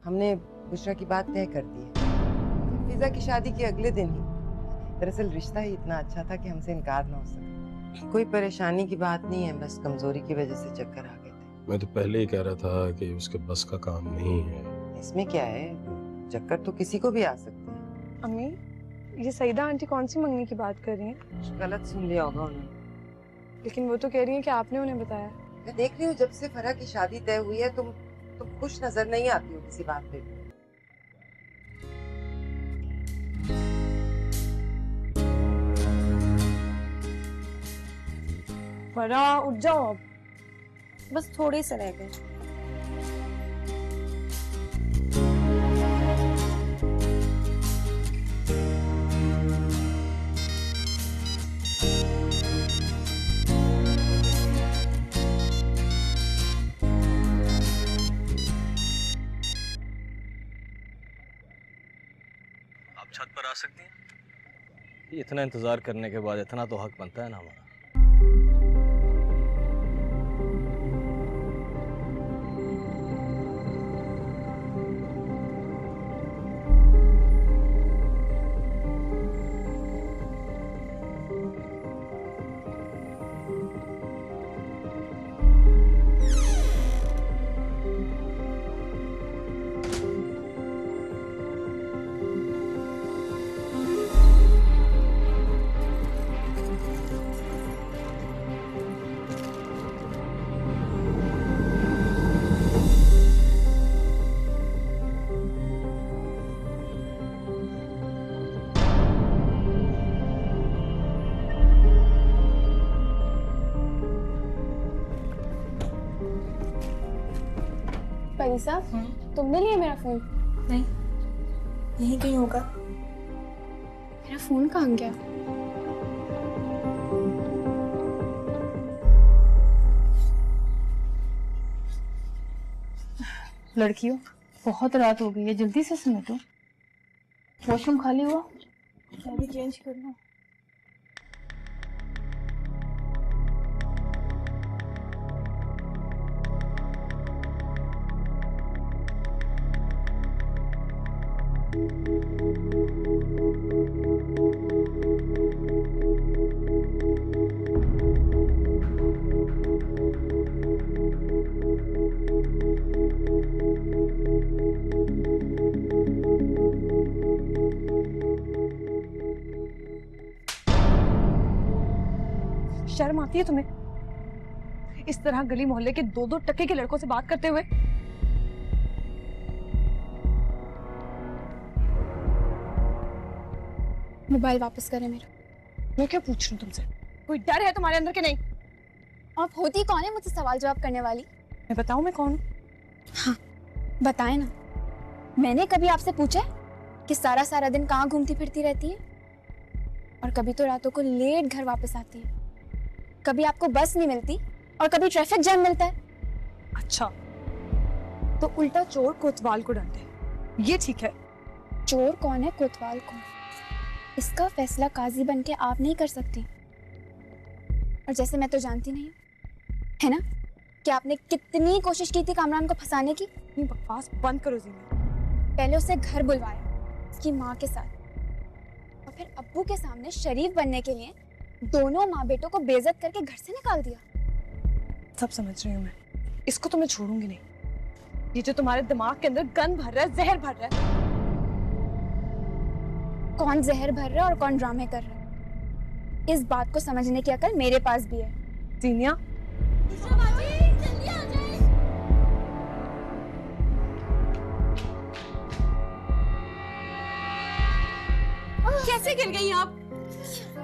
हमने बुशरा की बात तय कर दी है। फिजा की शादी के अगले दिन ही। दरअसल रिश्ता ही इतना अच्छा था कि हमसे इनकार ना हो सका। कोई परेशानी की बात नहीं है, बस कमजोरी की वजह से चक्कर आ गए थे। मैं तो पहले ही कह रहा था कि उसके बस का काम नहीं है। इसमें क्या है, चक्कर तो किसी को भी आ सकते हैं। अम्मी, ये सईदा आंटी कौन सी मंगनी की बात कर रही हैं? गलत सुन लिया होगा उन्होंने। लेकिन वो तो कह रही हैं कि आपने उन्हें बताया। मैं देख रही हूँ जब से फरह की शादी तय हुई है तुम खुश नजर नहीं आती हो किसी बात पे। फराह, उठ जाओ अब। बस थोड़े से रह गए। आप छत पर आ सकती हैं। इतना इंतजार करने के बाद इतना तो हक बनता है ना हमारा। परी साहब, तुमने लिया मेरा फोन? नहीं, यहीं कहीं होगा। मेरा फोन कहाँ गया? लड़कियों, बहुत रात हो गई है, जल्दी से समेटो। वॉशरूम खाली हुआ? मैं भी चेंज कर लूं। शर्म आती है तुम्हें इस तरह गली मोहल्ले के दो दो टके के लड़कों से बात करते हुए? मोबाइल वापस करें मेरा। मैं क्या पूछ रही हूँ तुमसे? कोई डर है तुम्हारे अंदर के नहीं? आप होती कौन है मुझसे सवाल जवाब करने वाली? मैं बताऊं मैं कौन हूँ? हाँ, बताएं ना। मैंने कभी आपसे पूछा है कि सारा सारा दिन कहाँ घूमती फिरती रहती है? और कभी तो रातों को लेट घर वापस आती है। कभी आपको बस नहीं मिलती और कभी ट्रैफिक जैम मिलता है। अच्छा, तो उल्टा चोर कोतवाल को डांटे, ये ठीक है? चोर कौन है, कोतवाल कौन, इसका फैसला काजी बन के आप नहीं कर सकती। और जैसे मैं तो जानती नहीं हूँ, है ना, कि आपने कितनी कोशिश की थी कामरान को फंसाने की। इतनी बकवास बंद करो जीना। पहले उसे घर बुलवाया उसकी माँ के साथ, और फिर अब्बू के सामने शरीफ बनने के लिए दोनों माँ बेटों को बेइज्जत करके घर से निकाल दिया। सब समझ रही हूँ मैं, इसको तो मैं छोड़ूंगी नहीं। ये जो तुम्हारे दिमाग के अंदर गंद भर रहा है, जहर भर रहा है। कौन जहर भर रहा है और कौन ड्रामे कर रहा है, इस बात को समझने की अकल मेरे पास भी है। जीनिया, कैसे गिर गई आप?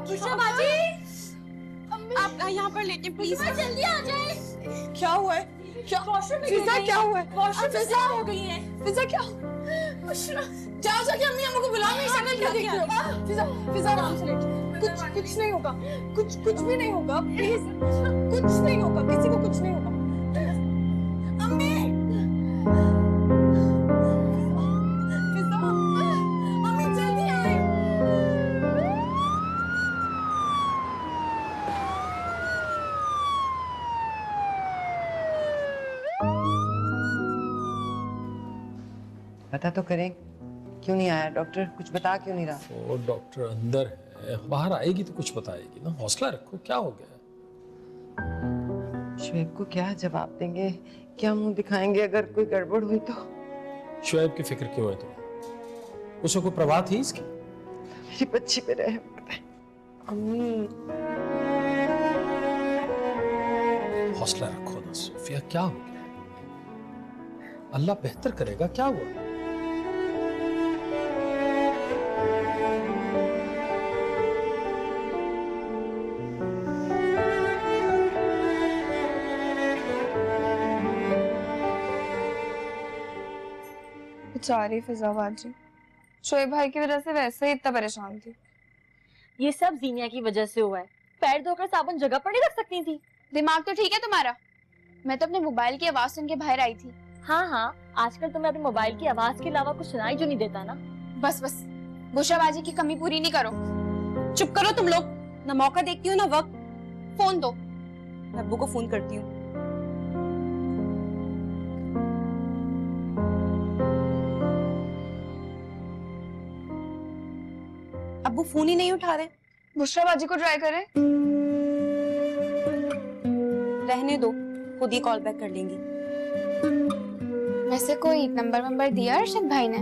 बुशरा बाजी, आप यहाँ पर लेटे प्लीज। जल्दी आ जाए। क्या हुआ है? क्या फिजा, क्या हुआ है? फिजा हो गई है। फिजा क्या? जाओ जाके अम्मी अम्मू को बुलाओ, मेरी शक्ल क्यों देख रहे हो? फिजा, फिजा आराम से लेट। कुछ नहीं होगा, कुछ भी नहीं होगा, प्लीज। कुछ नहीं होगा, किसी को कुछ नहीं होगा। अम्मी, फिजा, अम्मी जल्दी आए। पता तो करें क्यों नहीं आया डॉक्टर, कुछ बता क्यों नहीं रहा? वो डॉक्टर अंदर है, बाहर आएगी तो कुछ बताएगी ना। हौसला रखो, क्या हो गया? शुएब को क्या जवाब देंगे, क्या मुंह दिखाएंगे अगर कोई गड़बड़ हुई तो? शुएब की फिक्र क्यों है तुम्हें? उसे कोई परवाह थी इसकी? मेरी बच्ची पे रहम करें। अम्मी हौसला रखो ना सोफिया, क्या हो गया? अल्लाह बेहतर करेगा, क्या हुआ? बेचारी फिजा बाजी, शोएब भाई की वजह से वैसे ही इतना परेशान थी। ये सब जीनिया की वजह से हुआ है। पैर धोकर साबुन जगह पर नहीं रख सकती थी। दिमाग तो ठीक है तुम्हारा? मैं तो अपने मोबाइल की आवाज सुन के बाहर आई थी। हाँ हाँ, आजकल तुम्हें अपने मोबाइल की आवाज के अलावा कुछ सुनाई जो नहीं देता ना। बस बस, बुशराबाजी की कमी पूरी नहीं करो। चुप करो तुम लोग, ना मौका देखती हो ना वक्त। फोन दो। मैं अब्बू को फोन करती हूँ। अब्बू फोन ही नहीं उठा रहे। बुशराबाजी को ट्राई करें। रहने दो, खुद ही कॉल बैक कर लेंगी। वैसे कोई नंबर दिया अरशद भाई ने?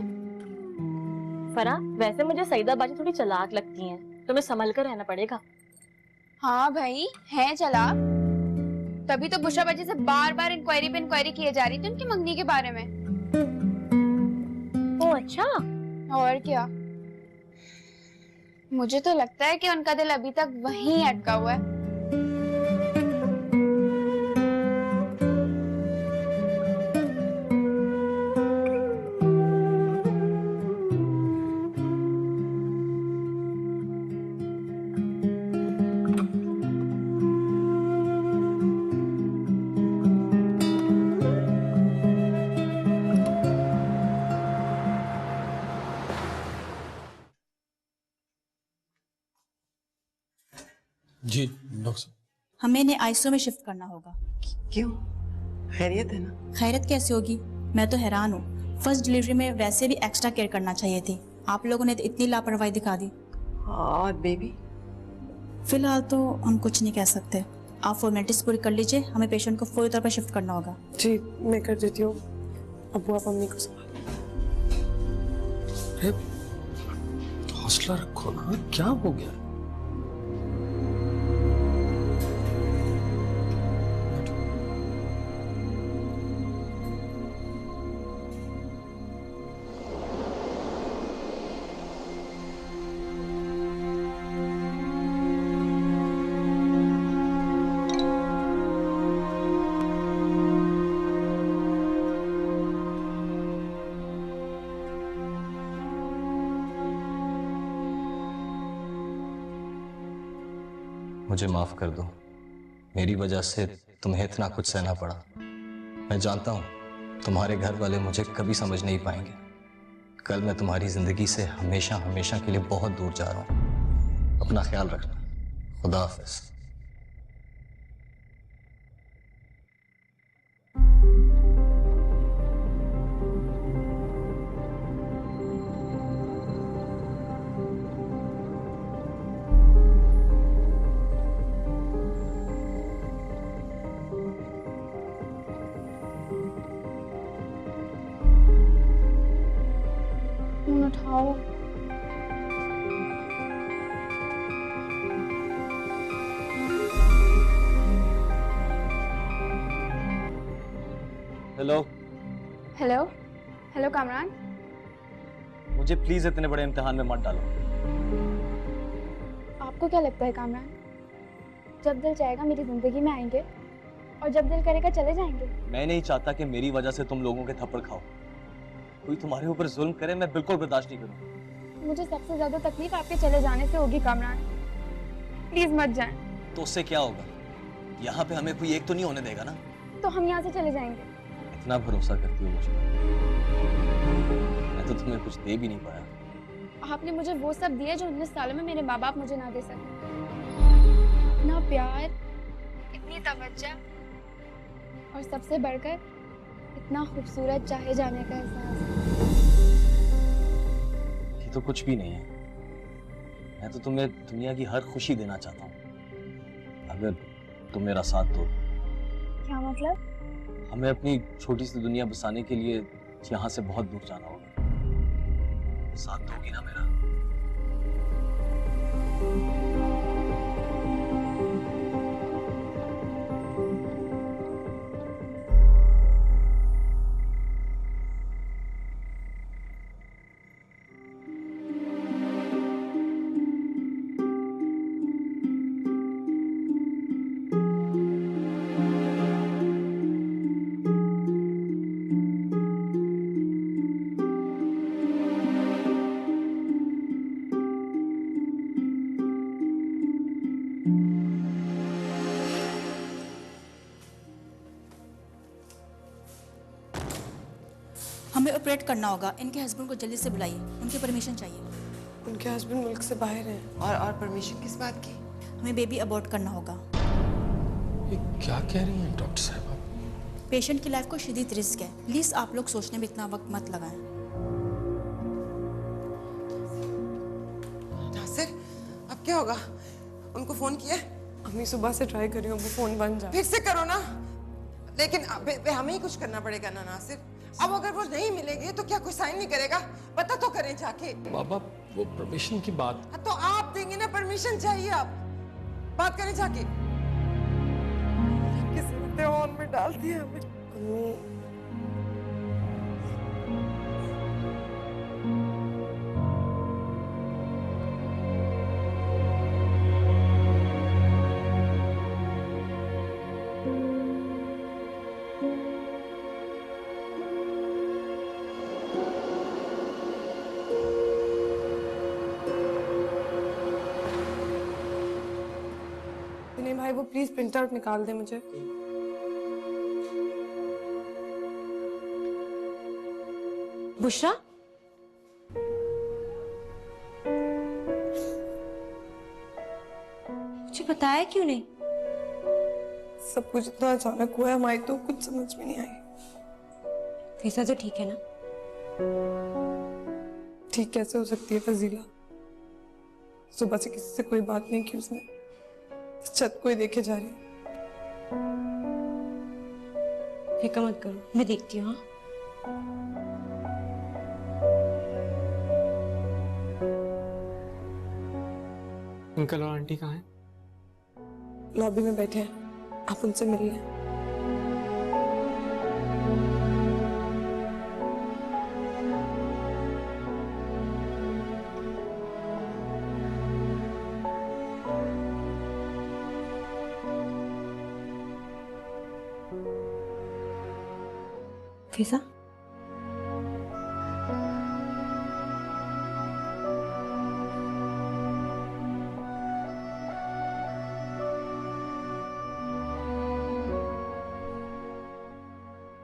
फरा, वैसे मुझे सईदा बाजी थोड़ी चालाक लगती हैं, तुम्हें संभल कर रहना पड़ेगा। हाँ भाई, है चालाक। तभी तो बुशराबाजी से बार बार इंक्वायरी पे इंक्वायरी किए जा रही थी उनकी मंगनी के बारे में। ओ अच्छा। और क्या, मुझे तो लगता है कि उनका दिल अभी तक वहीं अटका हुआ है। जी डॉक्टर। हमें इन्हें आईसीयू में शिफ्ट करना होगा। क्यों, खैरियत है ना? खैरत कैसे होगी, मैं तो हैरान हूँ। फर्स्ट डिलीवरी में वैसे भी एक्स्ट्रा केयर करना चाहिए थी, आप लोगों ने तो इतनी लापरवाही दिखा दी। और बेबी? फिलहाल तो हम कुछ नहीं कह सकते, आप फॉर्मेलिटीज पूरी कर लीजिए, हमें पेशेंट को फौरी तौर पर शिफ्ट करना होगा। जी मैं कर देती हूँ। अब्बू आप अम्मी को अरे हौसला रखो ना, क्या हो गया? मुझे माफ कर दो, मेरी वजह से तुम्हें इतना कुछ सहना पड़ा। मैं जानता हूं तुम्हारे घर वाले मुझे कभी समझ नहीं पाएंगे। कल मैं तुम्हारी जिंदगी से हमेशा हमेशा के लिए बहुत दूर जा रहा हूं। अपना ख्याल रखना। खुदा हाफिज। उठाओ। हेलो। Hello hello Kamran. मुझे प्लीज इतने बड़े इम्तिहान में मत डालो। आपको क्या लगता है कामरान, जब दिल चाहेगा मेरी जिंदगी में आएंगे और जब दिल करेगा चले जाएंगे? मैं नहीं चाहता कि मेरी वजह से तुम लोगों के थप्पड़ खाओ। कोई तुम्हारे ऊपर जुल्म करे, मैं बिल्कुल बर्दाश्त नहीं करूंगा। मुझे सबसे ज्यादा तकलीफ आपके चले जाने से होगी कामरान, प्लीज मत जाएं। तो उससे क्या होगा? यहाँ पे हमें कोई एक तो नहीं होने देगा ना? तो हम यहाँ से चले जाएंगे। इतना भरोसा करती हो मुझ पर, मैं तो तुम्हें कुछ दे भी नहीं पाया। आपने मुझे वो सब दिया जो 19 सालों में मेरे माँ बाप मुझे ना दे सके। इतना प्यार, इतनी तवज्जो और सबसे बढ़कर इतना खूबसूरत चाहे जाने का एहसास। ये तो कुछ भी नहीं है। मैं तो तुम्हें दुनिया की हर खुशी देना चाहता हूँ, अगर तुम मेरा साथ दो। क्या मतलब? हमें अपनी छोटी सी दुनिया बसाने के लिए यहाँ से बहुत दूर जाना होगा। साथ दोगी ना मेरा? हमें ऑपरेट करना होगा। इनके हस्बैंड को जल्दी से बुलाइए, उनकी परमिशन चाहिए। उनके हस्बैंड मुल्क से बाहर हैं। और परमिशन किस बात की? हमें बेबी अबॉर्ट करना होगा। ये क्या कह रही हैं डॉक्टर साहब? पेशेंट की लाइफ को शदीद रिस्क है, प्लीज आप लोग सोचने में इतना वक्त मत लगाएं। नासिर, अब क्या होगा? उनको फोन किया? अम्मी सुबह से ट्राई कर रही हूँ, फोन बंद जा। फिर से करो ना। लेकिन हमें ही कुछ करना पड़ेगा ना नासिर। अब अगर वो नहीं मिलेंगे तो क्या कोई साइन नहीं करेगा? पता तो करें जाके। बाबा वो परमिशन की बात। तो आप देंगे ना, परमिशन चाहिए। आप बात करें जाके। किसी ने ऑन में डाल दिया हमें। अम्मी नहीं भाई, वो प्लीज प्रिंट आउट निकाल दे मुझे। बुशरा, मुझे बताया क्यों नहीं? सब कुछ इतना अचानक हुआ है हमारी, तो कुछ समझ में नहीं आई। फीसा तो ठीक है ना? ठीक कैसे हो सकती है फजीला? सुबह से किसी से कोई बात नहीं की उसने, छत को ही देखे जा रही है। फिक्र मत करो, मैं देखती हूँ। हाँ, अंकल और आंटी कहाँ हैं? लॉबी में बैठे हैं, आप उनसे मिल लें। फीसा,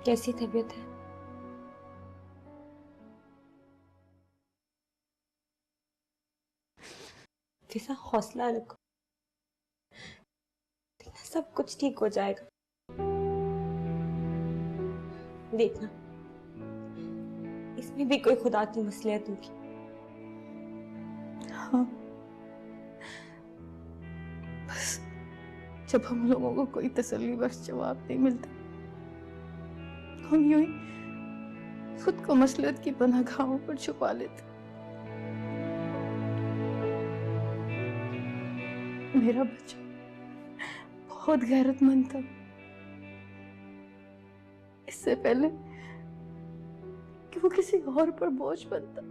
कैसी तबीयत है? फीसा, हौसला रखो, सब कुछ ठीक हो जाएगा। देखना, इसमें भी कोई खुदा की मसलियत होगी। हाँ, बस जब हम लोगों को कोई तसल्ली बख्श जवाब नहीं मिलता, हम यूं ही खुद को मसलियत की पनाहगाहों पर छुपा लेते। मेरा बच्चा बहुत गैरतमंद था। इससे पहले कि वो किसी और पर बोझ बनता,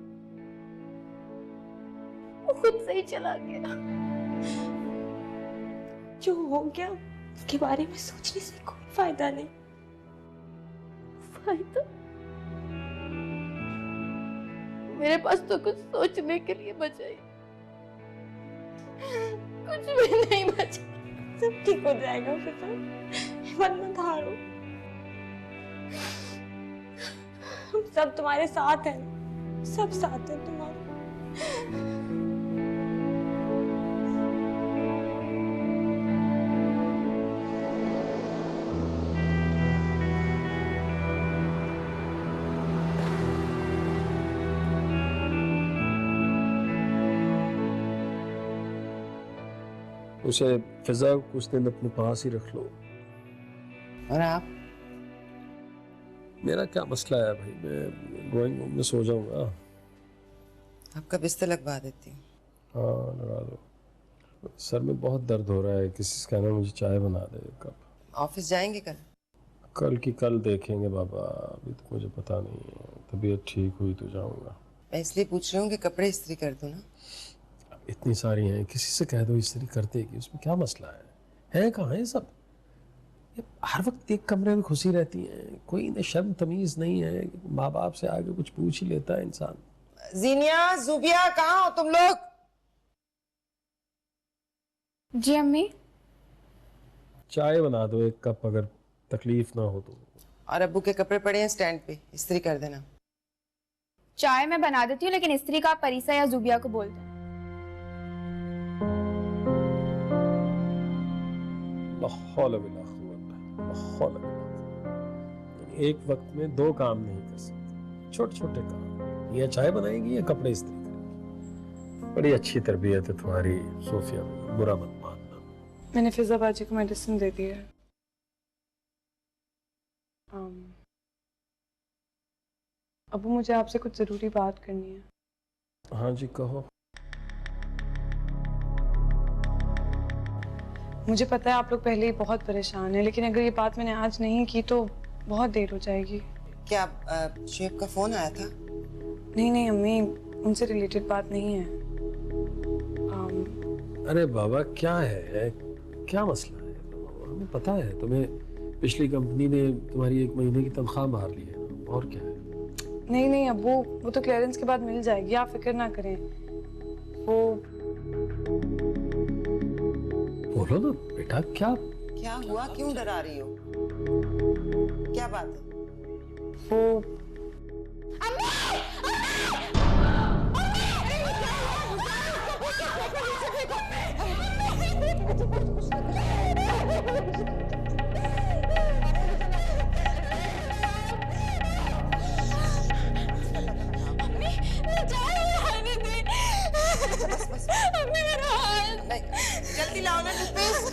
वो खुद से ही चला गया। जो हो गया उसके बारे में सोचने से कोई फायदा नहीं। फायदा? मेरे पास तो कुछ सोचने के लिए बचा ही कुछ भी नहीं बचा। सब ठीक हो जाएगा फिर, हिम्मत मत हारो। हम सब तुम्हारे साथ हैं, सब साथ हैं तुम्हारे। उसे फिजा कुछ दिन अपने पास ही रख लो। और आप? मेरा क्या मसला है भाई, मैं ड्राइंग रूम में सो जाऊंगा। आपका बिस्तर लगवा देती हूँ। हाँ लगा दो। सर में बहुत दर्द हो रहा है, किसी से कहना मुझे चाय बना दे कप। ऑफिस जाएंगे कल? कल की कल देखेंगे बाबा, अभी तो मुझे पता नहीं है। तबीयत ठीक हुई तो जाऊंगा। मैं इसलिए पूछ रही हूँ कि कपड़े इस्त्री कर दूँ ना। इतनी सारी हैं, किसी से कह दो इस्त्री कर देगी, उसमें क्या मसला है कहाँ है सब? ये हर वक्त एक कमरे में घुसी रहती हैं, कोई इन्हें शर्म तमीज नहीं है। माँ बाप से आगे कुछ पूछ ही लेता है इंसान। जीनिया, जुबिया, कहाँ हो तुम लोग? जी अम्मी। चाय बना दो एक कप, अगर तकलीफ ना हो तो। और अब्बू के कपड़े पड़े हैं स्टैंड पे, इस्त्री कर देना। चाय मैं बना देती हूँ, लेकिन इस्त्री का आप परीसा या जुबिया को बोल दो। एक वक्त में दो काम नहीं कर सकते, छोटे छोटे काम। या चाय बनाएगी या कपड़े इस्त्री करेगी। बड़ी अच्छी तरबियत है तुम्हारी सोफिया, बुरा मत मानना। मैंने फिजा बाजी को मेडिसिन दे दी है। अबू मुझे आपसे कुछ जरूरी बात करनी है। हाँ जी कहो। मुझे पता है आप लोग पहले ही बहुत परेशान हैं, लेकिन अगर ये बात मैंने आज नहीं की तो बहुत देर हो जाएगी। क्या शुएब का फोन आया था? नहीं अम्मी, उनसे रिलेटेड बात नहीं है। अरे बाबा क्या है, क्या मसला है? हमें पता है तुम्हें पिछली कंपनी ने तुम्हारी 1 महीने की तनख्वाह मार ली है, और क्या है? नहीं अब्बू, वो तो क्लियरेंस के बाद मिल जाएगी, आप फिक्र ना करें। वो बोलो ना बेटा, क्या हुआ? क्यों डरा रही हो? क्या बात है? वो जल्दी लाओ ना टूथपेस्ट।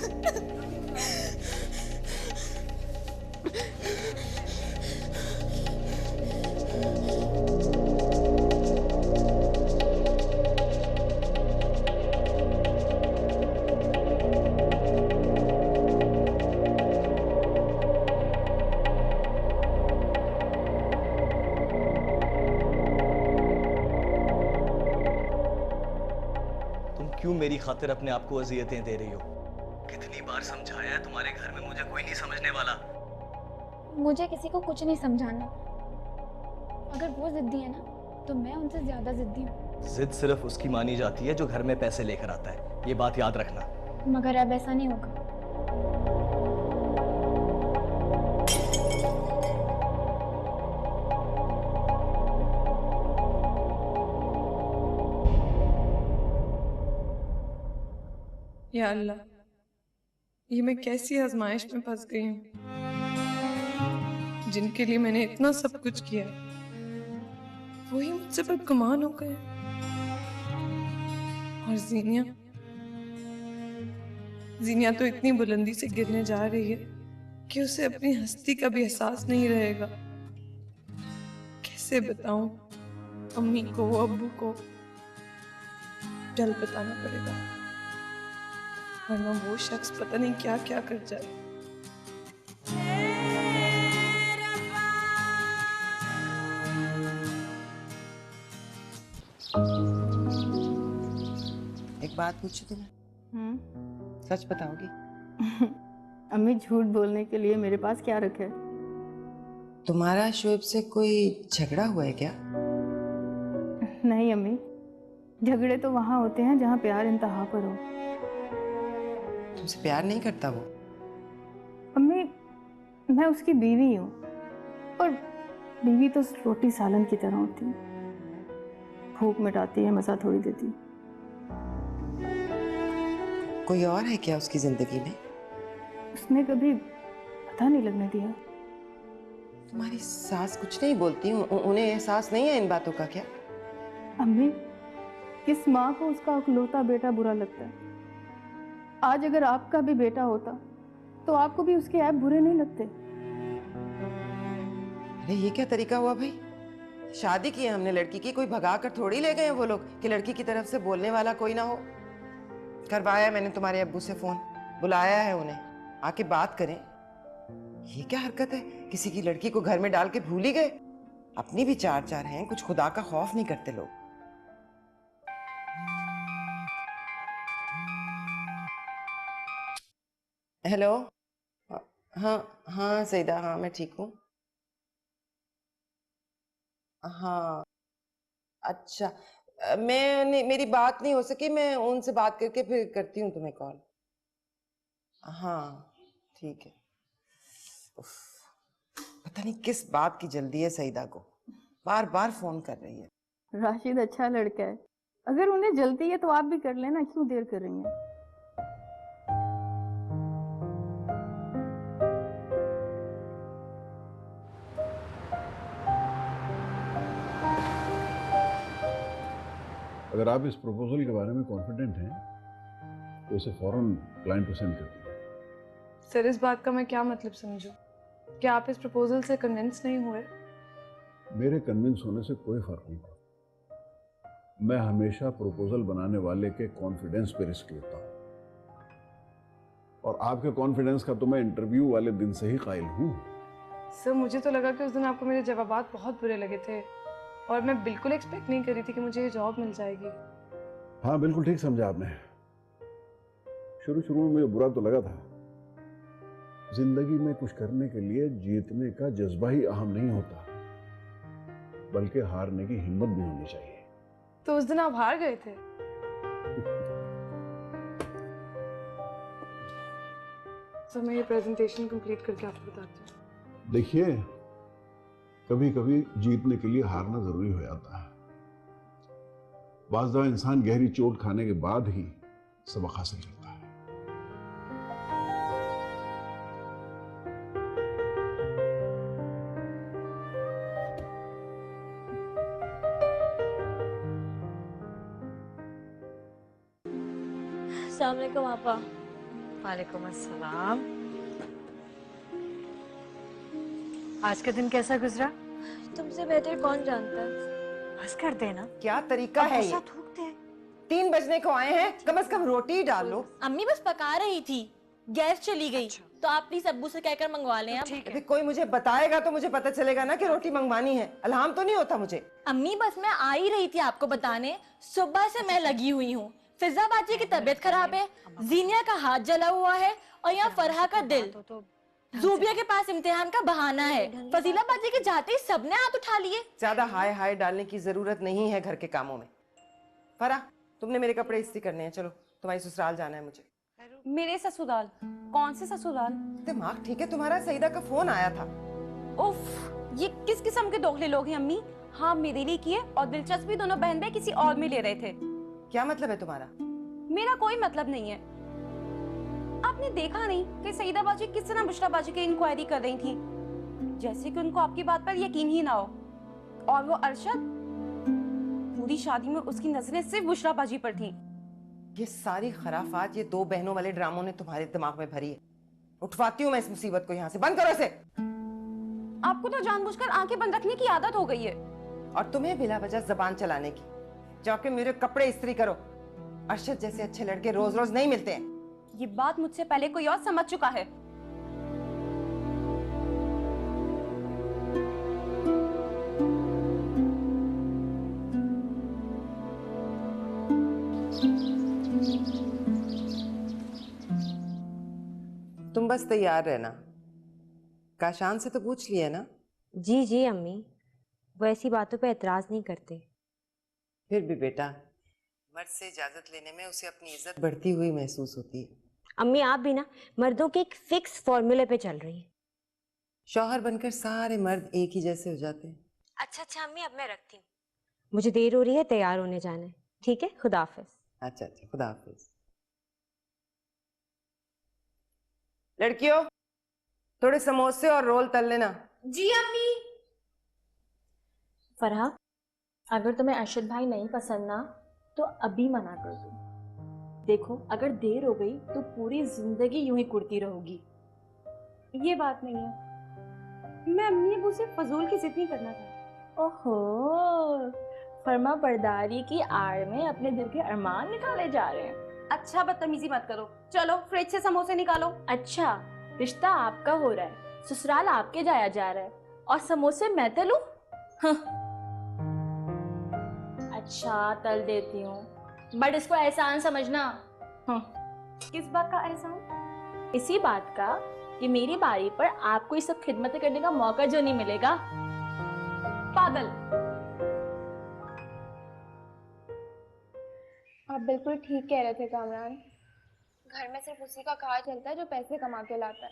क्यों मेरी खातिर अपने आप को अजियतें दे रही हो? कितनी बार समझाया है, तुम्हारे घर में मुझे कोई नहीं समझने वाला। मुझे किसी को कुछ नहीं समझाना। अगर वो जिद्दी है ना, तो मैं उनसे ज्यादा जिद्दी हूँ। जिद सिर्फ उसकी मानी जाती है जो घर में पैसे लेकर आता है, ये बात याद रखना। मगर अब ऐसा नहीं होगा। या अल्लाह, ये मैं कैसी आजमाइश में फंस गई हूँ, जिनके लिए मैंने इतना सब कुछ किया, वही मुझसे बदगुमान हो गए। और जीनिया तो इतनी बुलंदी से गिरने जा रही है कि उसे अपनी हस्ती का भी एहसास नहीं रहेगा। कैसे बताऊं अम्मी को, अब्बू को? जल्द बताना पड़ेगा, वरना वो शख्स पता नहीं क्या क्या कर जाए। एक बात पूछी तुम्हें, सच बताओगी? अम्मी, झूठ बोलने के लिए मेरे पास क्या रखा है? तुम्हारा शुएब से कोई झगड़ा हुआ है क्या? नहीं अम्मी, झगड़े तो वहां होते हैं जहां प्यार इंतहा पर हो। तुमसे प्यार नहीं करता वो? अम्मी, मैं उसकी बीवी हूँ, और बीवी तो रोटी सालन की तरह होती है, भूख मिटाती है, मजा थोड़ी देती। कोई और है क्या उसकी जिंदगी में? उसने कभी पता नहीं लगने दिया। तुम्हारी सास कुछ नहीं बोलती? उन्हें एहसास नहीं है इन बातों का क्या? अम्मी, किस माँ को उसका इकलौता बेटा बुरा लगता है? आज अगर आपका भी बेटा होता तो आपको भी उसके ऐप बुरे नहीं लगते। अरे ये क्या तरीका हुआ भाई? शादी की है हमने लड़की की, कोई भगा कर थोड़ी ले गए हैं वो लोग कि लड़की की तरफ से बोलने वाला कोई ना हो। करवाया मैंने तुम्हारे अब्बू से फोन, बुलाया है उन्हें, आके बात करें। ये क्या हरकत है? किसी की लड़की को घर में डाल के भूल ही गए। अपनी भी चार चार हैं, कुछ खुदा का खौफ नहीं करते लोग। हेलो। हाँ हाँ सईदा, हाँ मैं ठीक हूँ। हाँ अच्छा, मेरी बात नहीं हो सकी, मैं उनसे बात करके फिर करती हूँ तुम्हें कॉल। हाँ ठीक है। उफ, पता नहीं किस बात की जल्दी है सईदा को, बार बार फोन कर रही है। राशिद अच्छा लड़का है, अगर उन्हें जल्दी है तो आप भी कर लेना, क्यों देर कर रही हैं? अगर आप इस प्रपोजल के बारे में कॉन्फिडेंट हैं तो इसे फौरन क्लाइंट को सेंड कर दीजिए। सर इस बात का मैं क्या मतलब समझूं? क्या आप इस प्रपोजल से कन्विंस नहीं हुए? मेरे कन्विंस होने से कोई फर्क नहीं पड़ता। मैं हमेशा प्रपोजल बनाने वाले के कॉन्फिडेंस पे रिस्क लेता हूँ, और आपके कॉन्फिडेंस का तो मैं इंटरव्यू वाले दिन से ही कायल हूँ। सर मुझे तो लगा कि उस दिन आपको मेरे जवाबात बहुत बुरे लगे थे, और मैं बिल्कुल एक्सपेक्ट नहीं करी थी कि मुझे ये जॉब मिल जाएगी। हाँ बिल्कुल ठीक समझा आपने। शुरू शुरू में मुझे बुरा तो लगा था। जिंदगी में कुछ करने के लिए जीतने का जज्बा ही अहम नहीं होता, बल्कि हारने की हिम्मत भी होनी चाहिए। तो उस दिन आप हार गए थे? सर मैं ये प्रेजेंटेशन कंप्लीट करके आपको बताती हूँ। देखिए, कभी कभी जीतने के लिए हारना जरूरी हो जाता है। बाज़ दफा इंसान गहरी चोट खाने के बाद ही सबक हासिल करता है। अस्सलाम वालेकुम आपा। वालेकुम अस्सलाम। आज का दिन कैसा गुजरा? तुमसे बेहतर कौन जानता है। बस कर देना। क्या तरीका है ये? 3 बजने को आए हैं, कम से कम रोटी डाल लो। अम्मी बस पका रही थी, गैस चली गई। तो आप प्लीज अब्बू से कहकर मंगवा लें। अभी कोई मुझे बताएगा तो मुझे पता चलेगा ना कि रोटी मंगवानी है। अल्हाम तो नहीं होता मुझे। अम्मी बस मैं आ ही रही थी आपको बताने, सुबह से मैं लगी हुई हूँ। फिजा बाजी की तबीयत खराब है, जीनिया का हाथ जला हुआ है, और यहाँ फरहा का दिल। जूबिया के पास इम्तिहान का बहाना है। फजीला बाजी के जाते ही सबने हाथ उठा लिए। ज्यादा हाय हाय डालने की जरूरत नहीं है घर के कामों में। फरा, तुमने मेरे कपड़े इस्त्री करने हैं, चलो तुम्हारी ससुराल जाना है मुझे। मेरे ससुराल? कौन से ससुराल? दिमाग ठीक है तुम्हारा? सईदा का फोन आया था। उफ, ये किस किस्म के दोगले लोग हैं अम्मी? हाँ मेरे लिए किए, और दिलचस्पी दोनों बहन भाई किसी और में ले रहे थे। क्या मतलब है तुम्हारा? मेरा कोई मतलब नहीं है। आपने देखा नहीं कि सईदा बाजी किस तरह बुशरा बाजी की इंक्वायरी कर रही थी, जैसे कि उनको आपकी बात पर यकीन ही ना हो। और वो अरशद, पूरी शादी में उसकी नजरें सिर्फ बुशरा बाजी पर थी। ये सारी खराफात ये 2 बहनों वाले ड्रामों ने तुम्हारे दिमाग में भरी है। उठवाती हूँ मैं इस मुसीबत को यहाँ से। बंद करो इसे। आपको तो जानबूझकर आंखें बंद रखने की आदत हो गई है। और तुम्हें बिला वजह जबान चलाने की। जाके मेरे कपड़े इस्त्री करो। अरशद जैसे अच्छे लड़के रोज रोज नहीं मिलते हैं। ये बात मुझसे पहले कोई और समझ चुका है। तुम बस तैयार रहना। काशान से तो पूछ लिया ना? जी जी अम्मी, वो ऐसी बातों पे एतराज नहीं करते। फिर भी बेटा, मर्द से इजाजत लेने में उसे अपनी इज्जत बढ़ती हुई महसूस होती है। अम्मी आप भी ना मर्दों के एक फिक्स फॉर्मूले पे चल रही हैं। शौहर बनकर सारे मर्द एक ही जैसे हो जाते हैं। अच्छा अच्छा अम्मी, अब मैं रखती हूँ, मुझे देर हो रही है, तैयार होने जाना है। ठीक है, खुदा हाफिज। अच्छा अच्छा, खुदा हाफिज। लड़कियों, थोड़े समोसे और रोल तल लेना। जी अम्मी। फरहा, अगर तुम्हें अरशद भाई नहीं पसंद ना तो अभी मना कर दो। देखो अगर देर हो गई तो पूरी जिंदगी यूं ही कुड़ती रहोगी। ये बात नहीं है, मैं अम्मी अबू से फजूल की जिद नहीं करना था। ओहो, फर्मा बरदारी की आड़ में अपने दिल के अरमान निकाले जा रहे हैं। अच्छा बदतमीजी मत करो, चलो फ्रिज से समोसे निकालो। अच्छा, रिश्ता आपका हो रहा है, ससुराल आपके जाया जा रहा है और समोसे मैं तलूं? अच्छा तल देती हूँ, बट इसको एहसान समझना। किस बात का एहसान? इसी बात का कि मेरी बारी पर आपको ये सब खिदमत करने का मौका जो नहीं मिलेगा। पागल। आप बिल्कुल ठीक कह रहे थे कामरान। घर में सिर्फ उसी का कहा चलता है जो पैसे कमा के लाता है,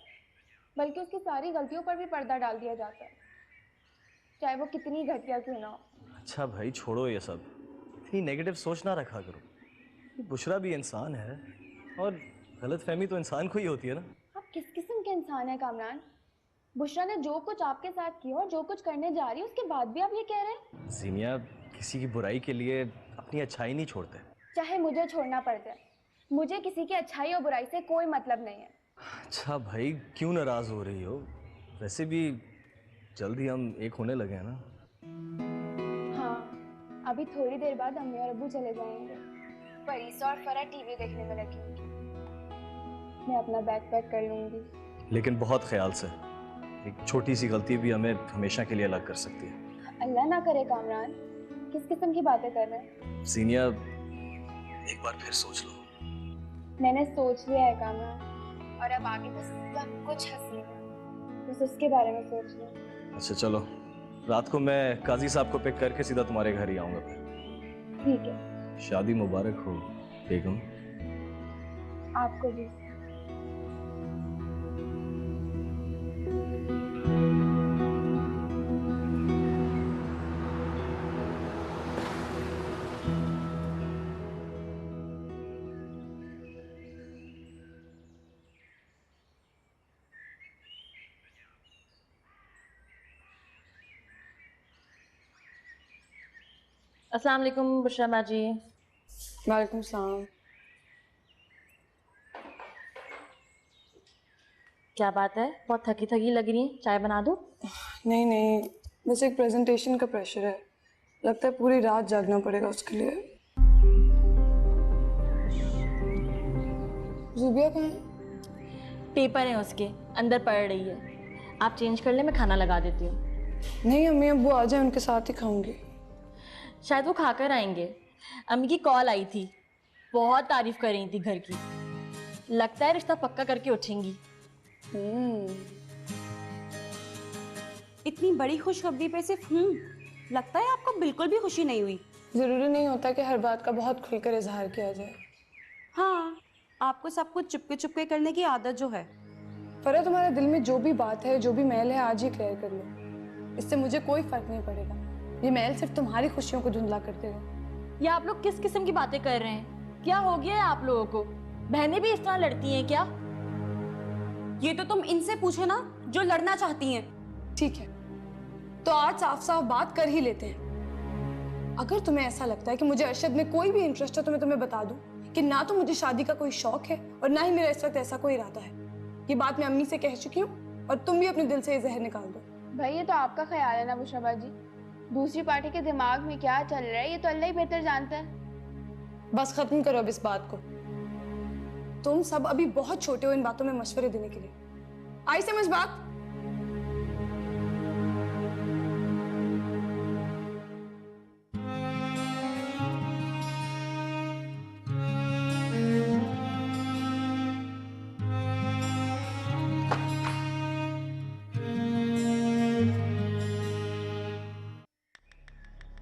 बल्कि उसकी सारी गलतियों पर भी पर्दा डाल दिया जाता है, चाहे वो कितनी घटिया क्यों ना हो। अच्छा भाई छोड़ो ये सब, इतनी नेगेटिव सोच ना रखा करो। बुशरा भी इंसान है और गलतफहमी तो इंसान को ही होती है ना। आप किस किस्म के इंसान हैं कामरान? बुशरा ने जो कुछ आपके साथ किया और जो कुछ करने जा रही है उसके बाद भी आप ये कह रहे हैं? जीनिया, किसी की बुराई के लिए अपनी अच्छाई नहीं छोड़ते। चाहे मुझे छोड़ना पड़ जाए, मुझे किसी की अच्छाई और बुराई से कोई मतलब नहीं है। अच्छा भाई क्यों नाराज हो रही हो? वैसे भी जल्दी हम एक होने लगे हैं ना। हाँ, अभी थोड़ी देर बाद अम्मी और अब्बू चले जाएंगे, परीसा और फरा टीवी देखने में लगी होंगी। मैं अपना बैग पैक कर लूंगी। लेकिन बहुत ख्याल से, एक छोटी सी गलती भी हमें हमेशा के लिए अलग कर सकती है। अल्लाह ना करे कामरान, किस किस्म की बातें कर रहे हैं? जीनिया एक बार फिर सोच लो। मैंने सोच लिया है कामरान, और अब आगे तो सब कुछ हसीन है, बस उसके बारे में सोच लो। अच्छा चलो, रात को मैं काजी साहब को पिक करके सीधा तुम्हारे घर ही आऊँगा फिर। ठीक है। शादी मुबारक हो बेगम। आपको भी। अस्सलाम वालेकुम बुशरा बाजी। वालेकुम सलाम। क्या बात है, बहुत थकी थकी लग रही है, चाय बना दूं? नहीं नहीं, बस एक प्रेजेंटेशन का प्रेशर है, लगता है पूरी रात जागना पड़ेगा उसके लिए। जुबिया कहाँ है? पेपर है उसके, अंदर पढ़ रही है। आप चेंज कर ले, मैं खाना लगा देती हूँ। नहीं, अम्मी अब्बू आ जाए, उनके साथ ही खाऊंगी। शायद वो खाकर आएंगे। अम्मी की कॉल आई थी, बहुत तारीफ कर रही थी घर की। लगता है रिश्ता पक्का करके उठेंगी। इतनी बड़ी खुशखबरी पे सिर्फ लगता है आपको बिल्कुल भी खुशी नहीं हुई। जरूरी नहीं होता कि हर बात का बहुत खुलकर इजहार किया जाए। हाँ, आपको सब कुछ चुपके चुपके करने की आदत जो है। फरा, तुम्हारे दिल में जो भी बात है, जो भी मैल है, आज ही क्लियर कर लो। इससे मुझे कोई फर्क नहीं पड़ेगा। ये मैल सिर्फ तुम्हारी खुशियों को धुंधला कर देगा। ये आप लोग किस किस्म की बातें कर रहे हैं? क्या हो गया है आप लोगों को? बहनें भी इस तरह लड़ती हैं क्या? ये तो तुम इनसे पूछो ना, जो लड़ना चाहती हैं। ठीक है, तो आज साफ साफ बात कर ही लेते हैं। अगर तुम्हें ऐसा लगता है कि मुझे अरशद में कोई भी इंटरेस्ट है, तो मैं तुम्हें बता दूं कि ना तो मुझे शादी का कोई शौक है और ना ही मेरा इस वक्त ऐसा कोई इरादा है। ये बात मैं अम्मी से कह चुकी हूँ और तुम भी अपने दिल से ये जहर निकाल दो। भाई ये तो आपका ख्याल है ना बुशरा बाजी, दूसरी पार्टी के दिमाग में क्या चल रहा है ये तो अल्लाह ही बेहतर जानता है। बस खत्म करो अब इस बात को। तुम सब अभी बहुत छोटे हो इन बातों में मशवरे देने के लिए। आई समझ बात?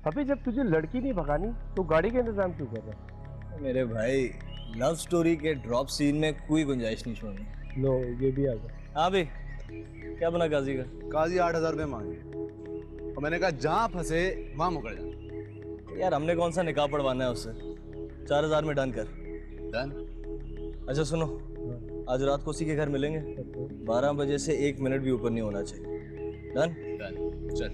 अभी जब तुझे लड़की नहीं भगानी तो गाड़ी का इंतजाम क्यों कर रहा है? मेरे भाई, लव स्टोरी के ड्रॉप सीन में कोई गुंजाइश नहीं छोड़नी। लो ये भी आ गया। हाँ भाई, क्या बना काजी का? काजी 8,000 रुपये मांगे और मैंने कहा जहाँ फंसे वहाँ मुकर जा। यार हमने कौन सा निकाह पढ़वाना है उससे? 4,000 में डन कर। डन? अच्छा सुनो, आज रात को उसी के घर मिलेंगे। 12 बजे से 1 मिनट भी ऊपर नहीं होना चाहिए। डन? डन। चल।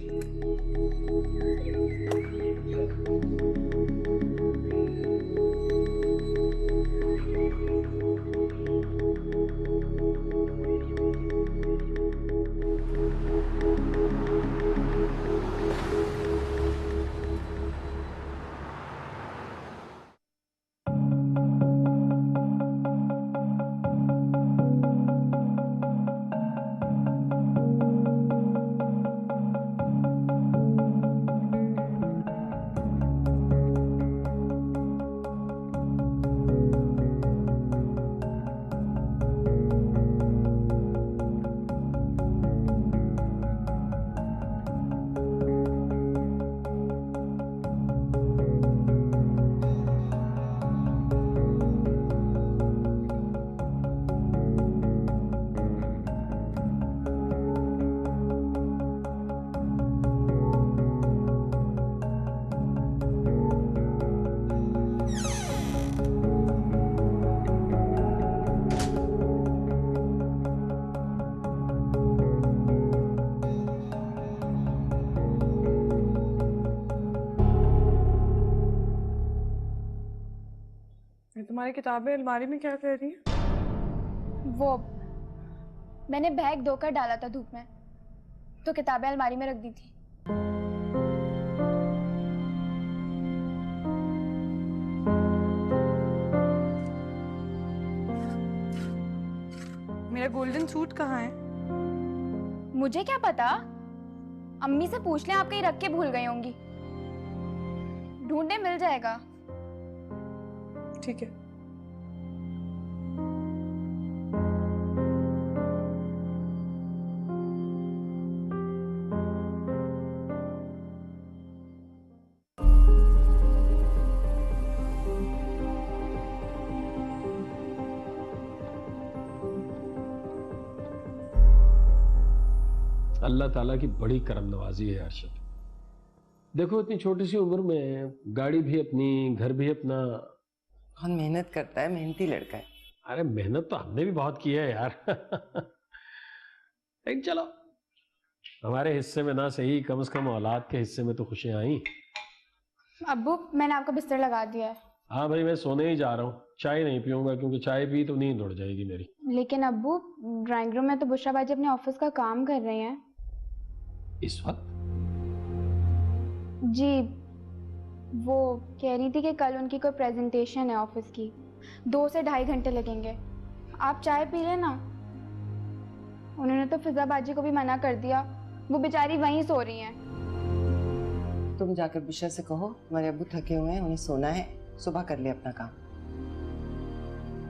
तुम्हारी किताबें अलमारी में क्या कर रही हैं? वो मैंने बैग धोकर डाला था धूप में, तो किताबें अलमारी में रख दी थी। मेरा गोल्डन सूट कहाँ है? मुझे क्या पता, अम्मी से पूछ लें, आप कहीं रख के भूल गई होंगी। ढूंढने मिल जाएगा। ठीक है। अल्लाह ताला की बड़ी करम नवाजी है अरशद। देखो इतनी छोटी सी उम्र में गाड़ी भी अपनी, घर भी अपना। बहुत मेहनत करता है, मेहनती लड़का है। अरे मेहनत तो हमने भी बहुत की है यार। लेकिन चलो, हमारे हिस्से में ना सही, कम से कम औलाद के हिस्से में तो खुशियां आई। अब्बू, मैंने आपका बिस्तर लगा दिया है। हाँ भाई, मैं सोने ही जा रहा हूँ। चाय नहीं पीऊंगा क्योंकि चाय पी तो नींद उड़ जाएगी मेरी। लेकिन अब्बू, ड्राइंग रूम में तो बुशरा बाजी अपने ऑफिस का काम कर रही हैं। इस वक्त? जी, वो कह रही थी कि कल उनकी कोई प्रेजेंटेशन है ऑफिस की, 2 से 2.5 घंटे लगेंगे। आप चाय पी लेना। उन्होंने तो फिजा बाजी को भी मना कर दिया, वो बेचारी वहीं सो रही हैं। तुम जाकर बिशा से कहो हमारे अब्बू थके हुए हैं, उन्हें सोना है, सुबह कर ले अपना काम।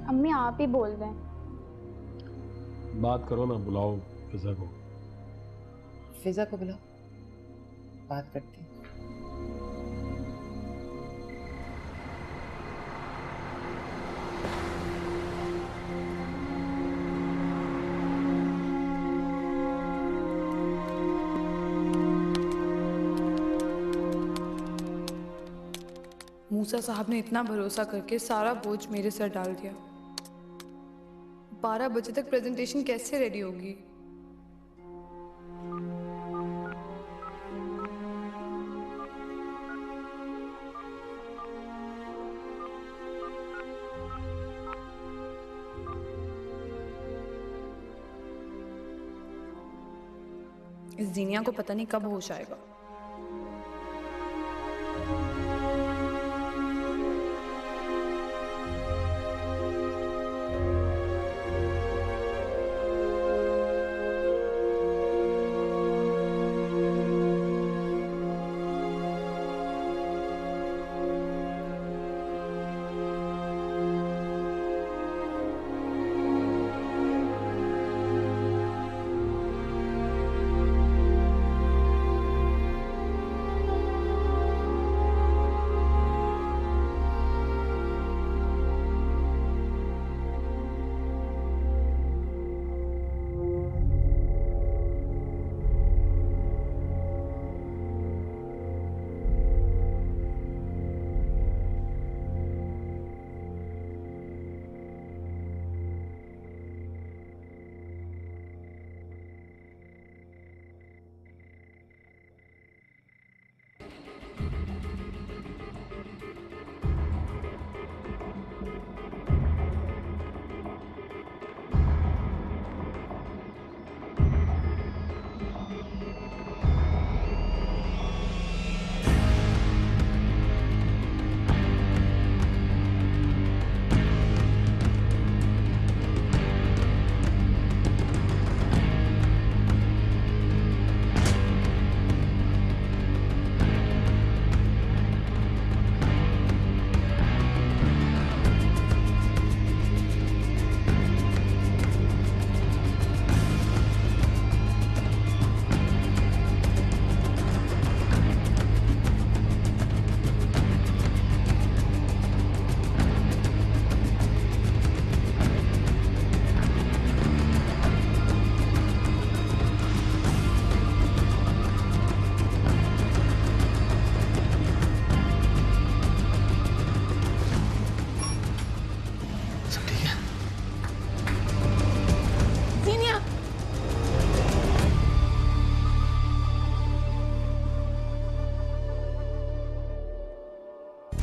अम्मी आप ही बोल दें। बात करो ना, बुलाओ फिजा को। फिजा को बुलाओ, बात करती हैं। मूसा साहब ने इतना भरोसा करके सारा बोझ मेरे सर डाल दिया। 12 बजे तक प्रेजेंटेशन कैसे रेडी होगी? इस जीनिया को पता नहीं कब होश आएगा।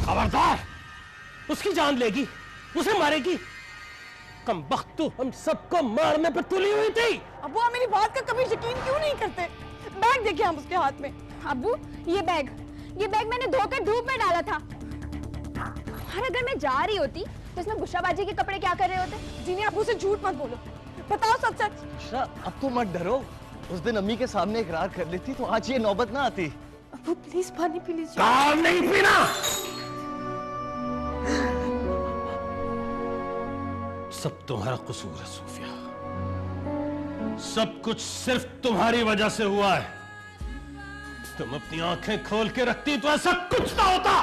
खबरदार, उसकी जान लेगी। उसे मारेगी? कमबख्त, तू हम सबको मारने पर तुली हुई थी। अब्बू आप मेरी बात का कभी यकीन क्यों नहीं करते? बैग देखिए हम उसके हाथ में। अब्बू ये बैग मैंने धोकर धूप में डाला था। और अगर मैं जा रही होती तो इसमें बुशराबाजी के कपड़े क्या कर रहे होते? जीनी अब्बू से झूठ मत बोलो, बताओ सच सच। बुशरा अब तो मत डरो, उस दिन अम्मी के सामने इकरार कर लेती तो आज ये नौबत ना आती। अब्बू प्लीज पानी पी लीजिए। काम नहीं पीना। सब तुम्हारा कसूर है सूफिया, सब कुछ सिर्फ तुम्हारी वजह से हुआ है। तुम अपनी आंखें खोल के रखती तो ऐसा कुछ ना होता।